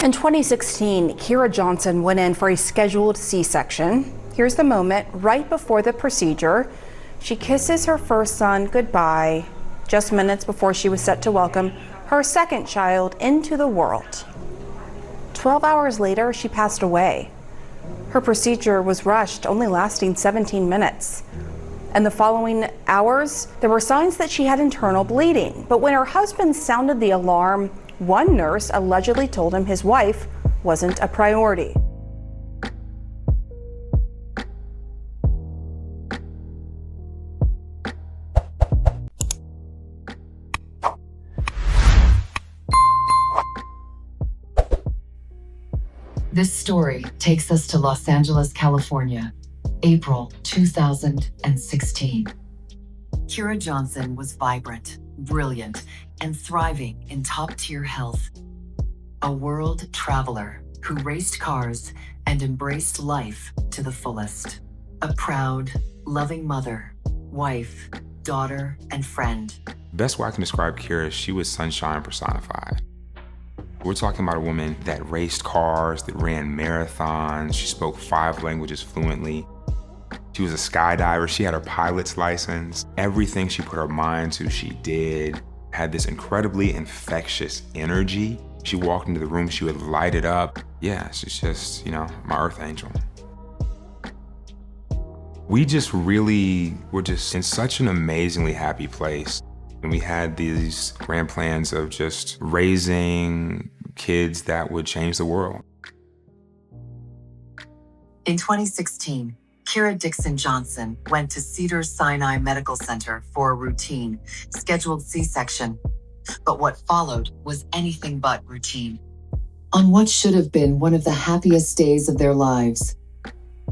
In 2016, Kira Johnson went in for a scheduled C-section. Here's the moment right before the procedure. She kisses her first son goodbye just minutes before she was set to welcome her second child into the world. 12 hours later, she passed away. Her procedure was rushed, only lasting 17 minutes. In the following hours, there were signs that she had internal bleeding. But when her husband sounded the alarm, one nurse allegedly told him his wife wasn't a priority. This story takes us to Los Angeles, California, April 2016. Kira Johnson was vibrant, brilliant, and thriving in top-tier health. A world traveler who raced cars and embraced life to the fullest. A proud, loving mother, wife, daughter, and friend. Best way I can describe Kira is she was sunshine personified. We're talking about a woman that raced cars, that ran marathons. She spoke 5 languages fluently. She was a skydiver. She had her pilot's license. Everything she put her mind to, she did. Had this incredibly infectious energy. She walked into the room, she would light it up. Yeah, she's just, my earth angel. We just really were just in such an amazingly happy place. And we had these grand plans of just raising kids that would change the world. In 2016, Kira Dixon Johnson went to Cedars-Sinai Medical Center for a routine, scheduled C-section. But what followed was anything but routine. On what should have been one of the happiest days of their lives,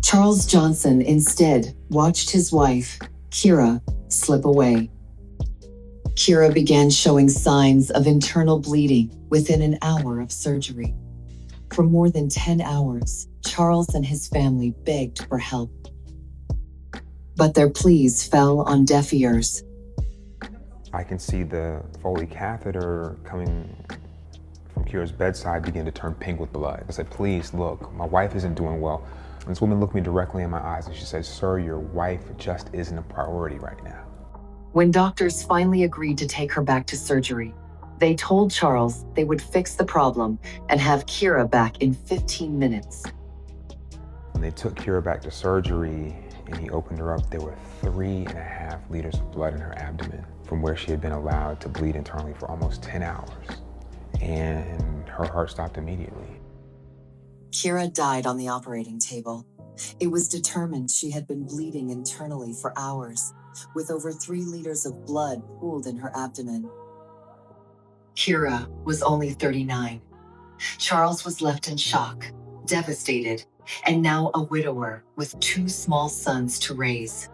Charles Johnson instead watched his wife, Kira, slip away. Kira began showing signs of internal bleeding within an hour of surgery. For more than 10 hours, Charles and his family begged for help. But their pleas fell on deaf ears. I can see the Foley catheter coming from Kira's bedside begin to turn pink with blood. I said, please look, my wife isn't doing well. And this woman looked me directly in my eyes and she said, sir, your wife just isn't a priority right now. When doctors finally agreed to take her back to surgery, they told Charles they would fix the problem and have Kira back in 15 minutes. When they took Kira back to surgery and he opened her up, there were 3.5 liters of blood in her abdomen from where she had been allowed to bleed internally for almost 10 hours. And her heart stopped immediately. Kira died on the operating table. It was determined she had been bleeding internally for hours, with over 3 liters of blood pooled in her abdomen. Kira was only 39. Charles was left in shock, devastated, and now a widower with 2 small sons to raise.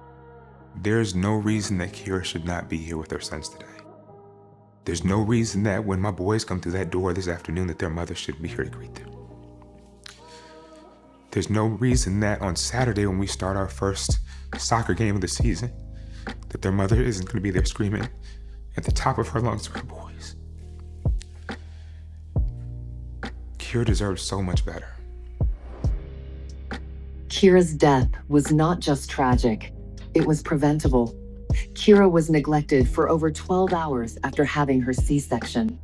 There's no reason that Kira should not be here with her sons today. There's no reason that when my boys come through that door this afternoon that their mother should be here to greet them. There's no reason that on Saturday when we start our first soccer game of the season, that their mother isn't going to be there screaming at the top of her lungs for her boys. Kira deserves so much better. Kira's death was not just tragic, it was preventable. Kira was neglected for over 12 hours after having her C-section.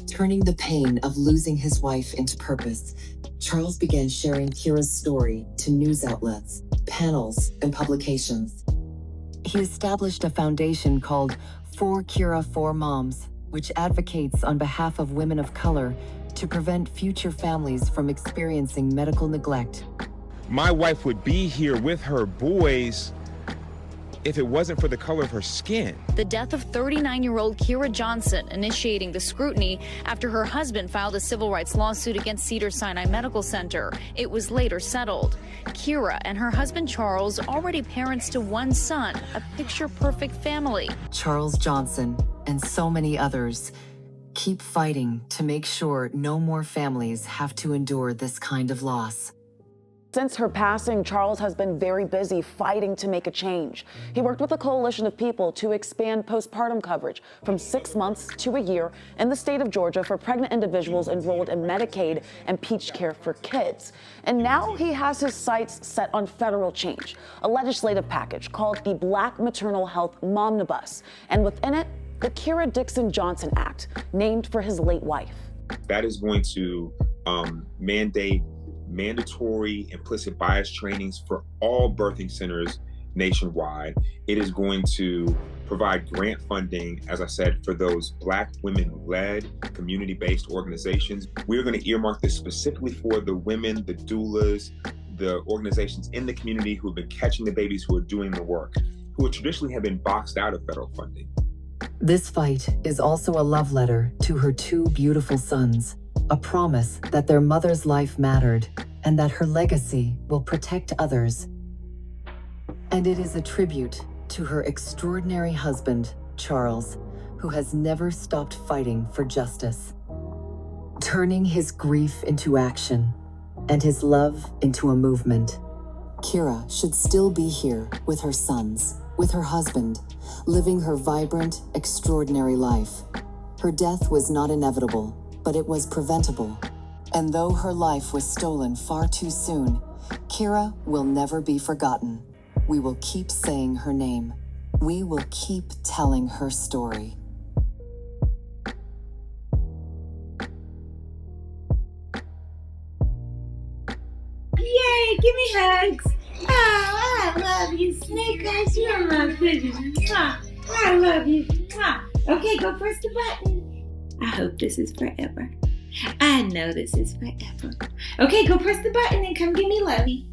Turning the pain of losing his wife into purpose, Charles began sharing Kira's story to news outlets, panels, and publications. He established a foundation called For Kira For Moms, which advocates on behalf of women of color to prevent future families from experiencing medical neglect. My wife would be here with her boys if it wasn't for the color of her skin. The death of 39-year-old Kira Johnson initiating the scrutiny after her husband filed a civil rights lawsuit against Cedars-Sinai Medical Center. It was later settled. Kira and her husband Charles, already parents to 1 son, a picture-perfect family. Charles Johnson and so many others keep fighting to make sure no more families have to endure this kind of loss. Since her passing, Charles has been very busy fighting to make a change. He worked with a coalition of people to expand postpartum coverage from 6 months to a year in the state of Georgia for pregnant individuals enrolled in Medicaid and Peach Care for kids. And now he has his sights set on federal change, a legislative package called the Black Maternal Health Momnibus, and within it, the Dixon Johnson Act, named for his late wife. That is going to mandate mandatory implicit bias trainings for all birthing centers nationwide. It is going to provide grant funding, as I said, for those Black women-led, community-based organizations. We're going to earmark this specifically for the women, the doulas, the organizations in the community who have been catching the babies, who are doing the work, who traditionally have been boxed out of federal funding. This fight is also a love letter to her 2 beautiful sons, a promise that their mother's life mattered and that her legacy will protect others. And it is a tribute to her extraordinary husband, Charles, who has never stopped fighting for justice, turning his grief into action and his love into a movement. Kira should still be here with her sons, with her husband, living her vibrant, extraordinary life. Her death was not inevitable, but it was preventable. And though her life was stolen far too soon, Kira will never be forgotten. We will keep saying her name. We will keep telling her story. Yay, give me hugs. Oh, I love you, Snickers. You're my goodness. I love you. Okay, go press the button. I hope this is forever. I know this is forever. Okay, go press the button and come give me lovey.